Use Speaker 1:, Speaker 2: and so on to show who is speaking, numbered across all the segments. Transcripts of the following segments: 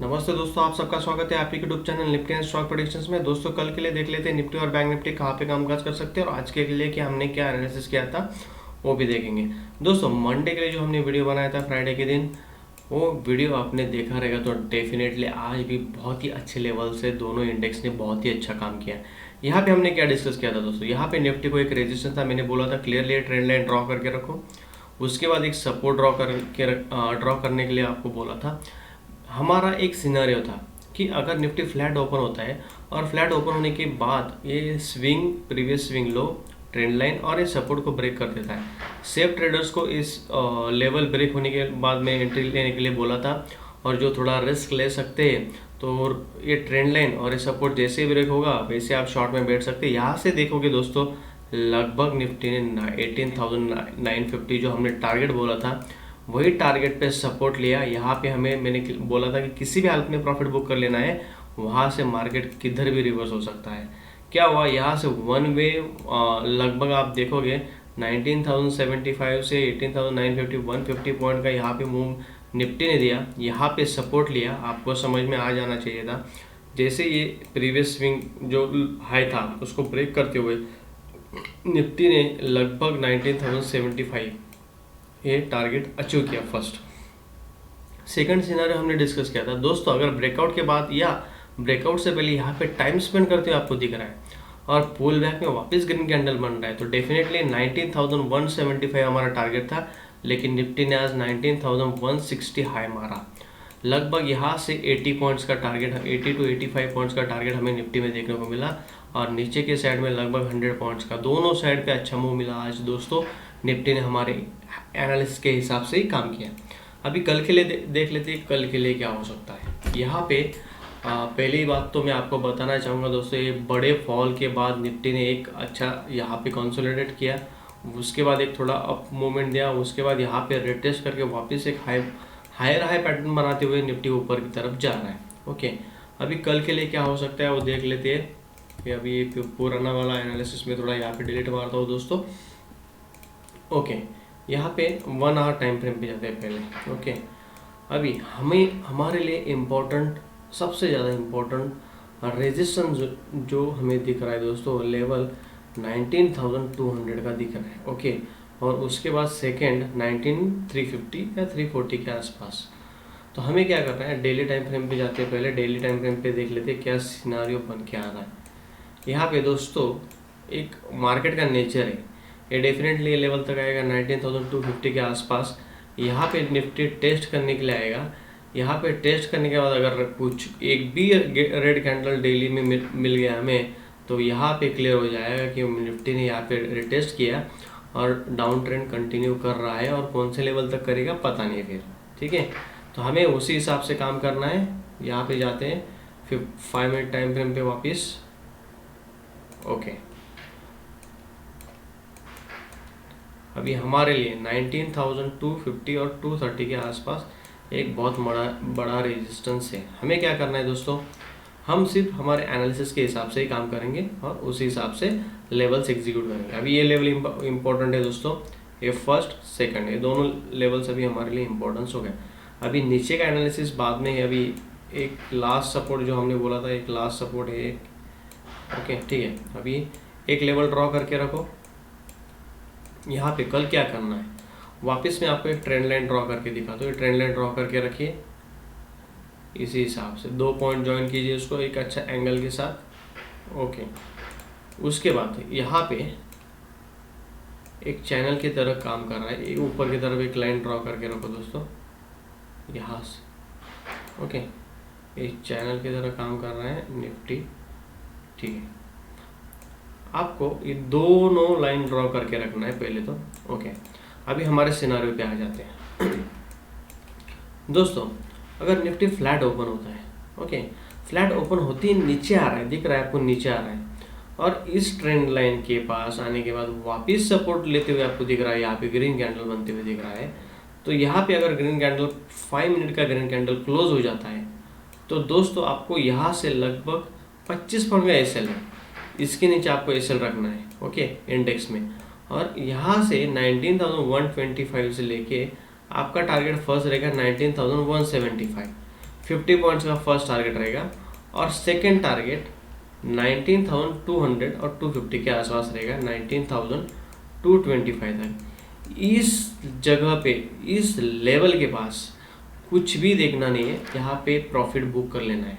Speaker 1: नमस्ते दोस्तों, आप सबका स्वागत है आपके YouTube channel Nifty and stock predictions में। दोस्तों कल के लिए देख लेते हैं निफ्टी और बैंक निफ्टी कहाँ पे कामकाज कर सकते हैं और आज के लिए कि हमने क्या एनालिसिस किया था वो भी देखेंगे। दोस्तों मंडे के लिए जो हमने वीडियो बनाया था फ्राइडे के दिन, वो वीडियो आपने देखा रहेगा तो डेफिनेटली आज भी बहुत ही अच्छे लेवल से दोनों इंडेक्स ने बहुत ही अच्छा काम किया। यहाँ पे हमने क्या डिस्कस किया था दोस्तों, यहाँ पे निफ्टी को एक रेजिस्टेंस था, मैंने बोला था क्लियरली ट्रेंड लाइन ड्रॉ करके रखो। उसके बाद एक सपोर्ट ड्रॉ करने के लिए आपको बोला था। हमारा एक सिनेरियो था कि अगर निफ्टी फ्लैट ओपन होता है और फ्लैट ओपन होने के बाद ये previous swing low trend line और इस सपोर्ट को ब्रेक कर देता है, सेफ ट्रेडर्स को इस लेवल ब्रेक होने के बाद में एंट्री लेने के लिए बोला था। और जो थोड़ा रिस्क ले सकते हैं तो ये ट्रेंड लाइन और ये सपोर्ट जैसे ही ब्रेक होगा वैसे आप शॉर्ट में बैठ सकते हैं। यहाँ से देखोगे दोस्तों, लगभग निफ्टी ने 18,950 जो हमने टारगेट बोला था वही टारगेट पे सपोर्ट लिया। यहाँ पे मैंने बोला था कि किसी भी हालत में प्रॉफिट बुक कर लेना है, वहाँ से मार्केट किधर भी रिवर्स हो सकता है। क्या हुआ, यहाँ से वन वे लगभग आप देखोगे 19,075 से 18,950 150 पॉइंट का यहाँ पे मूव निफ्टी ने दिया। यहाँ पे सपोर्ट लिया, आपको समझ में आ जाना चाहिए था। जैसे ये प्रीवियस स्विंग जो हाई था उसको ब्रेक करते हुए निफ्टी ने लगभग 19,075 ये टारगेट अचीव किया। फर्स्ट सेकंड सिनेरियो हमने डिस्कस किया था दोस्तों, अगर ब्रेकआउट के बाद या ब्रेकआउट से पहले यहाँ पे टाइम स्पेंड करते हुए आपको दिख रहा है और पुल बैक में वापस ग्रीन कैंडल बन रहा है तो डेफिनेटली 19,175 हमारा टारगेट था, लेकिन निफ्टी ने आज 19,160 हाई मारा। लगभग यहाँ से 80 पॉइंट्स का टारगेट, 80 to 85 पॉइंट्स का टारगेट हमें निफ्टी में देखने को मिला और नीचे के साइड में लगभग 100 पॉइंट्स का, दोनों साइड पे अच्छा मूव मिला आज दोस्तों। निफ्टी ने हमारे एनालिसिस के हिसाब से ही काम किया। अभी कल के लिए देख लेते हैं कल के लिए क्या हो सकता है। यहाँ पे पहली बात तो मैं आपको बताना चाहूँगा दोस्तों, ये बड़े फॉल के बाद निफ्टी ने एक अच्छा यहाँ पे कंसोलिडेट किया, उसके बाद एक थोड़ा अप मूवमेंट दिया, उसके बाद यहाँ पे रिटेस्ट करके वापस एक हायर हाई पैटर्न बनाते हुए निफ्टी ऊपर की तरफ जा रहा है। ओके, अभी कल के लिए क्या हो सकता है वो देख लेते हैं। कि अभी पुराना वाला एनालिसिस में थोड़ा यहाँ पे डिलीट मारता हूँ दोस्तों। ओके, यहाँ पे 1 आवर टाइम फ्रेम पे जाते हैं पहले। ओके, अभी हमारे लिए इम्पोर्टेंट, सबसे ज़्यादा इम्पोर्टेंट रेजिस्टेंस जो हमें दिख रहा है दोस्तों, लेवल 19,200 का दिख रहा है। ओके, और उसके बाद सेकेंड 19,350 या 340 के आसपास। तो हमें क्या करना है, डेली टाइम फ्रेम पे जाते हैं पहले। डेली टाइम फ्रेम पे देख लेते हैं क्या सिनारियो बन के आ रहा है। यहाँ पे दोस्तों एक मार्केट का नेचर है, ये डेफिनेटली लेवल तक आएगा 19,250 के आसपास। यहाँ पे निफ्टी टेस्ट करने के लिए आएगा। यहाँ पे टेस्ट करने के बाद अगर कुछ एक भी रेड कैंडल डेली में मिल गया हमें तो यहाँ पे क्लियर हो जाएगा कि निफ्टी ने यहाँ पे रिटेस्ट किया और डाउन ट्रेंड कंटिन्यू कर रहा है और कौन से लेवल तक करेगा पता नहीं फिर। ठीक है, तो हमें उसी हिसाब से काम करना है। यहाँ पे जाते हैं फिर 5 मिनट टाइम फ्रेम पे वापस। ओके, अभी हमारे लिए 19,250 और 230 के आसपास एक बहुत बड़ा रेजिस्टेंस है। हमें क्या करना है दोस्तों, हम सिर्फ हमारे एनालिसिस के हिसाब से ही काम करेंगे और उसी हिसाब से लेवल्स एग्जीक्यूट करेंगे। अभी ये लेवल इम्पोर्टेंट है दोस्तों, ये फर्स्ट सेकंड, ये दोनों लेवल्स अभी हमारे लिए इम्पोर्टेंस हो गए। अभी नीचे का एनालिसिस बाद में है। अभी एक लास्ट सपोर्ट जो हमने बोला था, एक लास्ट सपोर्ट है एक। ओके ठीक है, अभी एक लेवल ड्रॉ करके रखो। यहाँ पे कल क्या करना है, वापस मैं आपको एक ट्रेंड लाइन ड्रॉ करके दिखाता हूँ। ये ट्रेंड लाइन ड्रॉ करके रखिए, इसी हिसाब से 2 पॉइंट ज्वाइन कीजिए उसको एक अच्छा एंगल के साथ। ओके, उसके बाद यहाँ पे एक चैनल की तरह काम कर रहा है, ऊपर की तरफ एक लाइन ड्रॉ करके रखो दोस्तों यहाँ से। ओके, एक चैनल की तरह काम कर रहा है निफ्टी। ठीक है, आपको ये दोनों लाइन ड्रॉ करके रखना है पहले तो। ओके, अभी हमारे सिनारियो पे आ जाते हैं दोस्तों। अगर निफ्टी फ्लैट ओपन होता है, ओके, फ्लैट ओपन होती ही नीचे आ रहा है, दिख रहा है आपको नीचे आ रहा है, और इस ट्रेंड लाइन के पास आने के बाद वापस सपोर्ट लेते हुए आपको दिख रहा है, यहाँ पे ग्रीन कैंडल बनते हुए दिख रहा है। तो यहाँ पे अगर ग्रीन कैंडल 5 मिनट का ग्रीन कैंडल क्लोज हो जाता है तो दोस्तों आपको यहाँ से लगभग 25 पॉइंट का एसएल है, इसके नीचे आपको एसएल रखना है। ओके, इंडेक्स में, और यहाँ से 19,125 से लेके आपका टारगेट फर्स्ट रहेगा 19,175, 50 पॉइंट्स का फर्स्ट टारगेट रहेगा और सेकेंड टारगेट 19,200 और 250 के आसपास रहेगा, 19,225 तक। इस जगह पे, इस लेवल के पास कुछ भी देखना नहीं है, यहाँ पे प्रॉफिट बुक कर लेना है।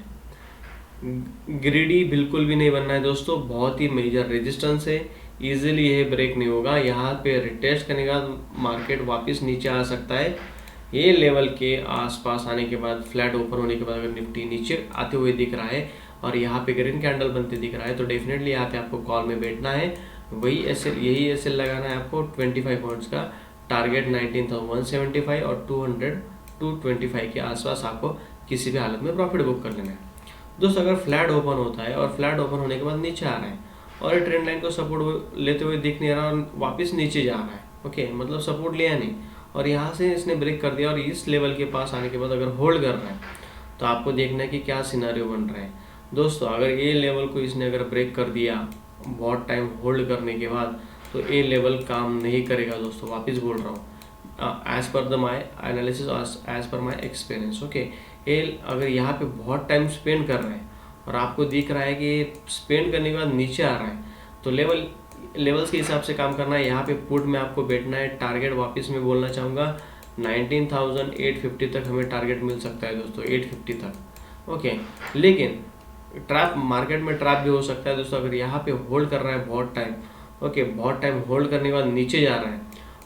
Speaker 1: ग्रीडी बिल्कुल भी नहीं बनना है दोस्तों, बहुत ही मेजर रेजिस्टेंस है, इजीली ये ब्रेक नहीं होगा। यहाँ पे रिटेस्ट करने के बाद मार्केट वापस नीचे आ सकता है। ये लेवल के आसपास आने के बाद, फ्लैट ओपन होने के बाद अगर निफ्टी नीचे आते हुए दिख रहा है और यहाँ पे ग्रीन कैंडल बनते दिख रहा है, तो डेफिनेटली यहाँ पे आपको कॉल में बैठना है। वही एसएल, यही एसएल लगाना है आपको। 25 पॉइंट्स का टारगेट 19,175 और 200-225 के आसपास आपको किसी भी हालत में प्रॉफिट बुक कर लेना है दोस्तों। अगर फ्लैट ओपन होता है और फ्लैट ओपन होने के बाद नीचे आ रहा है और ये ट्रेंड लाइन को सपोर्ट लेते हुए दिख नहीं रहा और वापस नीचे जा रहा है, ओके, मतलब सपोर्ट लिया नहीं और यहाँ से इसने ब्रेक कर दिया और इस लेवल के पास आने के बाद अगर होल्ड कर रहा है तो आपको देखना है कि क्या सिनारियो बन रहा है दोस्तों। अगर ये लेवल को इसने अगर ब्रेक कर दिया बहुत टाइम होल्ड करने के बाद, तो ये लेवल काम नहीं करेगा दोस्तों, वापस बोल रहा हूँ, as per the my analysis, as per my experience, okay. ये अगर यहाँ पे बहुत टाइम स्पेंड कर रहा है और आपको दिख रहा है कि स्पेंड करने के बाद नीचे आ रहा है, तो लेवल्स के हिसाब से काम करना है। यहाँ पे पुट में आपको बैठना है। टारगेट वापस में बोलना चाहूँगा 19,850 तक हमें टारगेट मिल सकता है दोस्तों, 850 तक, ओके। लेकिन ट्रैप, मार्केट में ट्रैप भी हो सकता है दोस्तों। अगर यहाँ पे होल्ड कर रहा है बहुत टाइम, ओके, बहुत टाइम होल्ड करने के बाद नीचे जा रहा है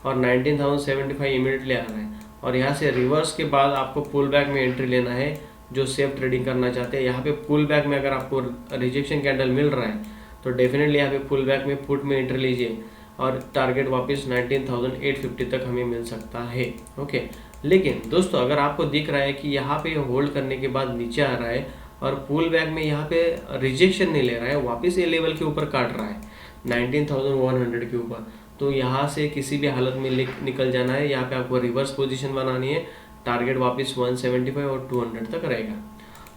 Speaker 1: और 19,075 इमीडिएटली आ रहा है और यहाँ से रिवर्स के बाद आपको पुल बैक में एंट्री लेना है जो सेफ ट्रेडिंग करना चाहते हैं। यहाँ पे पुल बैक में अगर आपको रिजेक्शन कैंडल मिल रहा है तो डेफिनेटली यहाँ पे पुल बैक में पुट में एंट्री लीजिए और टारगेट वापस 19,850 तक हमें मिल सकता है, ओके। लेकिन दोस्तों अगर आपको दिख रहा है कि यहाँ पे होल्ड करने के बाद नीचे आ रहा है और पुल बैक में यहाँ पे रिजेक्शन नहीं ले रहा है, वापस ये लेवल के ऊपर काट रहा है 19,100 के ऊपर, तो यहाँ से किसी भी हालत में निकल जाना है। यहाँ पे आपको रिवर्स पोजीशन बनानी है। टारगेट वापस 175 और 200 तक रहेगा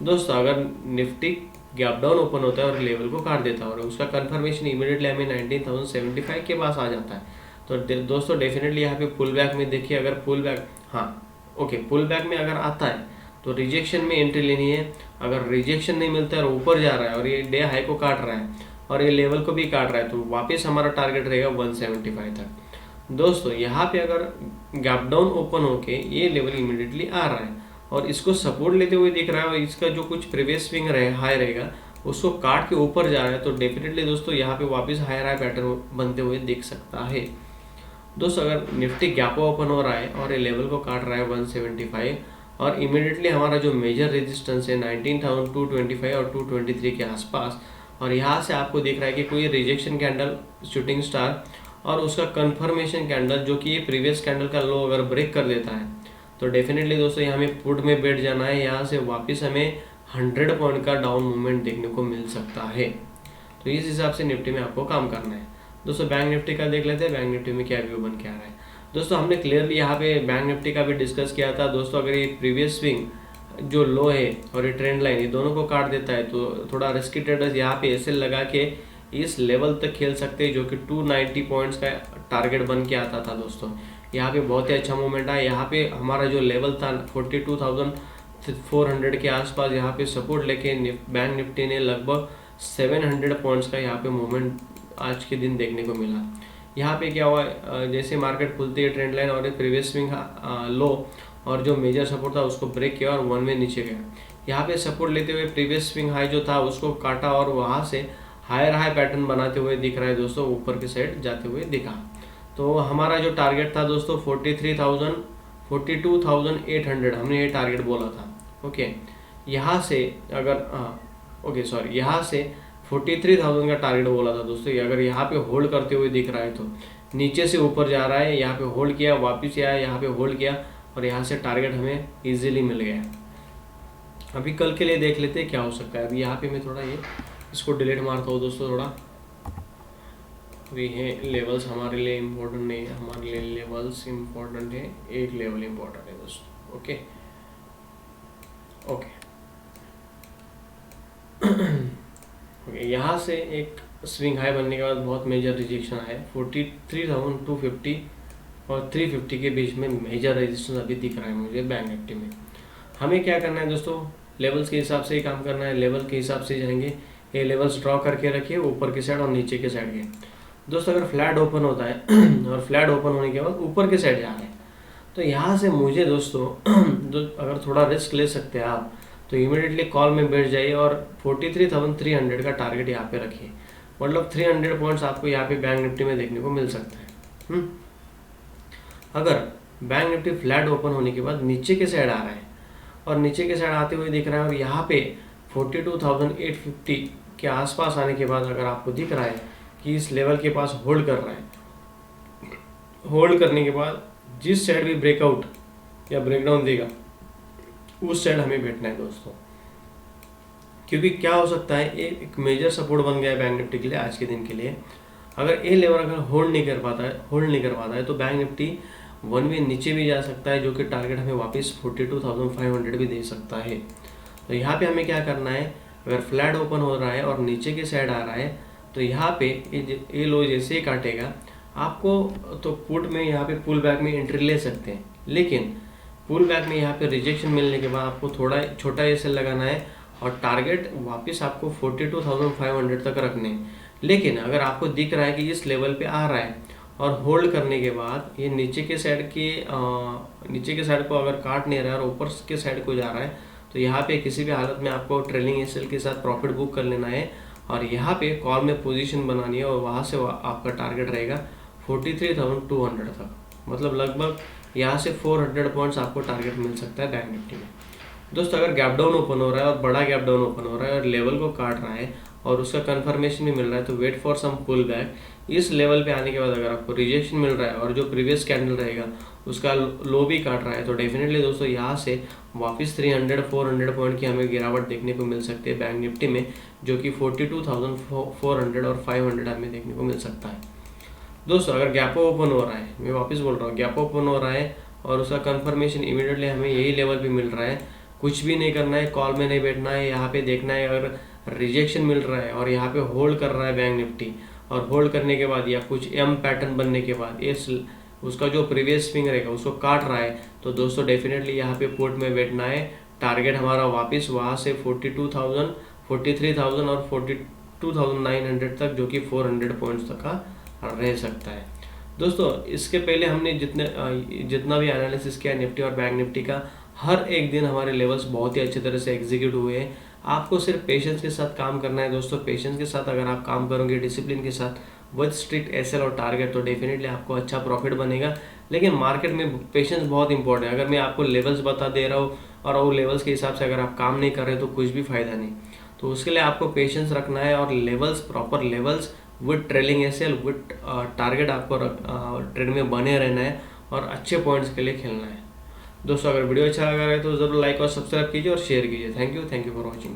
Speaker 1: दोस्तों। अगर निफ्टी गैप डाउन ओपन होता है और लेवल को काट देता है और उसका कंफर्मेशन इमीडिएटली हमें 19,075 के पास आ जाता है, तो दोस्तों डेफिनेटली यहाँ पे पुल बैक में देखिए, अगर पुल बैक, हाँ ओके, पुल बैक में अगर आता है तो रिजेक्शन में एंट्री लेनी है। अगर रिजेक्शन नहीं मिलता है और ऊपर जा रहा है और ये डे हाई को काट रहा है और ये लेवल को भी काट रहा है, तो वापस हमारा टारगेट रहेगा 175 तक दोस्तों। यहाँ पे अगर गैप डाउन ओपन होके ये लेवल इमीडिएटली आ रहा है और इसको सपोर्ट लेते हुए दिख रहा है और इसका जो कुछ प्रीवियस स्विंग हाई रहेगा उसको काट के ऊपर जा रहा है, तो डेफिनेटली दोस्तों यहाँ पे वापस हायर हाई पैटर्न बनते हुए दिख सकता है दोस्तों। अगर निफ्टी गैप ओपन हो रहा है और ये लेवल को काट रहा है 175 और इमीडिएटली हमारा जो मेजर रेजिस्टेंस है 19,225 और 223 के आसपास, और यहाँ से आपको दिख रहा है कि कोई रिजेक्शन कैंडल, शूटिंग स्टार और उसका कंफर्मेशन कैंडल जो कि ये प्रीवियस कैंडल का लो अगर ब्रेक कर देता है, तो डेफिनेटली दोस्तों यहाँ हमें पुट में बैठ जाना है। यहाँ से वापस हमें 100 पॉइंट का डाउन मूवमेंट देखने को मिल सकता है, तो इस हिसाब से निफ्टी में आपको काम करना है दोस्तों। बैंक निफ्टी का देख लेते हैं, बैंक निफ्टी में क्या व्यू बन के आ रहा है दोस्तों। हमने क्लियरली यहाँ पे बैंक निफ्टी का भी डिस्कस किया था दोस्तों। अगर ये प्रीवियस स्विंग जो लो है और ये ट्रेंड लाइन, ये दोनों को काट देता है तो थोड़ा रिस्की ट्रेडर्स यहाँ पे एसएल लगा के इस लेवल तक खेल सकते हैं जो कि 290 पॉइंट्स का टारगेट बन के आता था दोस्तों। यहाँ पे बहुत ही अच्छा मूवमेंट आया। यहाँ पे हमारा जो लेवल था 42,400 के आसपास, यहाँ पे सपोर्ट लेके बैंक निफ्टी ने लगभग 700 पॉइंट्स का यहाँ पे मूवमेंट आज के दिन देखने को मिला। यहाँ पे क्या हुआ, जैसे मार्केट खुलती है ट्रेंड लाइन और प्रीवियस स्विंग लो और जो मेजर सपोर्ट था उसको ब्रेक किया और वन में नीचे गया। यहाँ पे सपोर्ट लेते हुए प्रीवियस स्विंग हाई जो था उसको काटा और वहाँ से हायर हाई पैटर्न बनाते हुए दिख रहा है दोस्तों, ऊपर की साइड जाते हुए दिखा। तो हमारा जो टारगेट था दोस्तों 42,800 हमने ये टारगेट बोला था, ओके। यहाँ से अगर यहाँ से 43,000 का टारगेट बोला था दोस्तों। अगर यहाँ पे होल्ड करते हुए दिख रहा है तो नीचे से ऊपर जा रहा है, यहाँ पे होल्ड किया, वापस आया, यहाँ पे होल्ड किया और यहाँ से टारगेट हमें इजीली मिल गया। अभी कल के लिए देख लेते हैं क्या हो सकता है। अभी यहाँ पे मैं थोड़ा ये इसको डिलीट मारता हूँ दोस्तों थोड़ा। अभी है लेवल्स हमारे लिए इम्पोर्टेंट नहीं है, हमारे लिए लेवल्स इम्पोर्टेंट है, एक लेवल इम्पोर्टेंट है दोस्तों, ओके ओके। यहाँ से एक स्विंग हाई बनने के बाद बहुत मेजर रिजेक्शन आया 43,250 और 350 के बीच में मेजर रेजिस्टेंस अभी दिख रहा है मुझे बैंक निफ्टी में। हमें क्या करना है दोस्तों, लेवल्स के हिसाब से ही काम करना है, लेवल के हिसाब से जाएंगे। ये लेवल्स ड्रॉ करके रखिए ऊपर की साइड और नीचे के साइड के। दोस्तों अगर फ्लैट ओपन होता है और फ्लैट ओपन होने के बाद ऊपर के साइड जा रहे हैं, तो यहाँ से मुझे दोस्तों अगर थोड़ा रिस्क ले सकते हैं आप, तो इमीडिएटली कॉल में बैठ जाइए और 43,300 का टारगेट यहाँ पे रखिए। मतलब 300 पॉइंट्स आपको यहाँ पे बैंक निफ्टी में देखने को मिल सकता है। अगर बैंक निफ्टी फ्लैट ओपन होने के बाद नीचे के साइड आ रहा है और नीचे के साइड आते हुए दिख रहा है और यहाँ पे 42,850 के आसपास आने के बाद अगर आपको दिख रहा है कि इस लेवल के पास होल्ड कर रहा है, होल्ड करने के बाद जिस साइड भी ब्रेकआउट या ब्रेकडाउन देगा उस साइड हमें बैठना है दोस्तों। क्योंकि क्या हो सकता है, एक मेजर सपोर्ट बन गया है बैंक निफ्टी के लिए आज के दिन के लिए। अगर ये लेवल अगर होल्ड नहीं कर पाता है तो बैंक निफ्टी वन वे नीचे भी जा सकता है, जो कि टारगेट हमें वापस 42,500 भी दे सकता है। तो यहाँ पे हमें क्या करना है, अगर फ्लैट ओपन हो रहा है और नीचे के साइड आ रहा है तो यहाँ पे ये लो जैसे ही काटेगा आपको, तो पुट में यहाँ पे पुल बैक में एंट्री ले सकते हैं। लेकिन पुल बैक में यहाँ पे रिजेक्शन मिलने के बाद आपको थोड़ा छोटा एसएल लगाना है और टारगेट वापस आपको 42,500 तक रखने हैं। लेकिन अगर आपको दिख रहा है कि इस लेवल पे आ रहा है और होल्ड करने के बाद ये नीचे के साइड को अगर काट नहीं रहा है और ऊपर के साइड को जा रहा है, तो यहाँ पे किसी भी हालत में आपको ट्रेलिंग एसएल के साथ प्रॉफिट बुक कर लेना है और यहाँ पे कॉल में पोजीशन बनानी है और वहाँ से आपका टारगेट रहेगा 43,200 तक। मतलब लगभग यहाँ से 400 पॉइंट्स आपको टारगेट मिल सकता है बैंक निफ्टी में। दोस्तों अगर गैप डाउन ओपन हो रहा है और बड़ा गैप डाउन ओपन हो रहा है और लेवल को काट रहा है और उसका कंफर्मेशन भी मिल रहा है, तो wait for some pull back. इस लेवल पे आने के बाद अगर आपको रिजेक्शन मिल रहा है और जो प्रीवियस कैंडल रहेगा उसका लो भी काट रहा है, तो डेफिनेटली दोस्तों यहाँ से वापस 300-400 पॉइंट की हमें गिरावट देखने को मिल सकती है बैंक निफ्टी में, जो कि 42,400 और 500 हमें देखने को मिल सकता है। दोस्तों अगर गैप ओपन हो रहा है, मैं वापस बोल रहा हूँ, गैप ओपन हो रहा है और उसका कंफर्मेशन इमीडिएटली हमें यही लेवल पे मिल रहा है, कुछ भी नहीं करना है, कॉल में नहीं बैठना है, यहाँ पे देखना है अगर रिजेक्शन मिल रहा है और यहाँ पे होल्ड कर रहा है बैंक निफ्टी और होल्ड करने के बाद या कुछ एम पैटर्न बनने के बाद इस उसका जो प्रीवियस स्विंग रहेगा उसको काट रहा है, तो दोस्तों डेफिनेटली यहाँ पे पोर्ट में बैठना है। टारगेट हमारा वापस वहाँ से 42,000, 43,000 और 42,900 तक, जो कि 400 पॉइंट्स तक का रह सकता है। दोस्तों इसके पहले हमने जितना भी एनालिसिस किया निफ्टी और बैंक निफ्टी का, हर एक दिन हमारे लेवल्स बहुत ही अच्छी तरह से एग्जीक्यूट हुए हैं। आपको सिर्फ पेशेंस के साथ काम करना है दोस्तों। पेशेंस के साथ अगर आप काम करोगे डिसिप्लिन के साथ विद स्ट्रिक्ट एसएल और टारगेट, तो डेफिनेटली आपको अच्छा प्रॉफिट बनेगा। लेकिन मार्केट में पेशेंस बहुत इंपॉर्टेंट है। अगर मैं आपको लेवल्स बता दे रहा हूँ और वो लेवल्स के हिसाब से अगर आप काम नहीं कर रहे तो कुछ भी फायदा नहीं। तो उसके लिए आपको पेशेंस रखना है और levels, proper levels with trailing SL with target आपको ट्रेड में बने रहना है और अच्छे पॉइंट्स के लिए खेलना है। दोस्तों अगर वीडियो अच्छा लगा है तो ज़रूर लाइक और सब्सक्राइब कीजिए और शेयर कीजिए। Thank you for watching.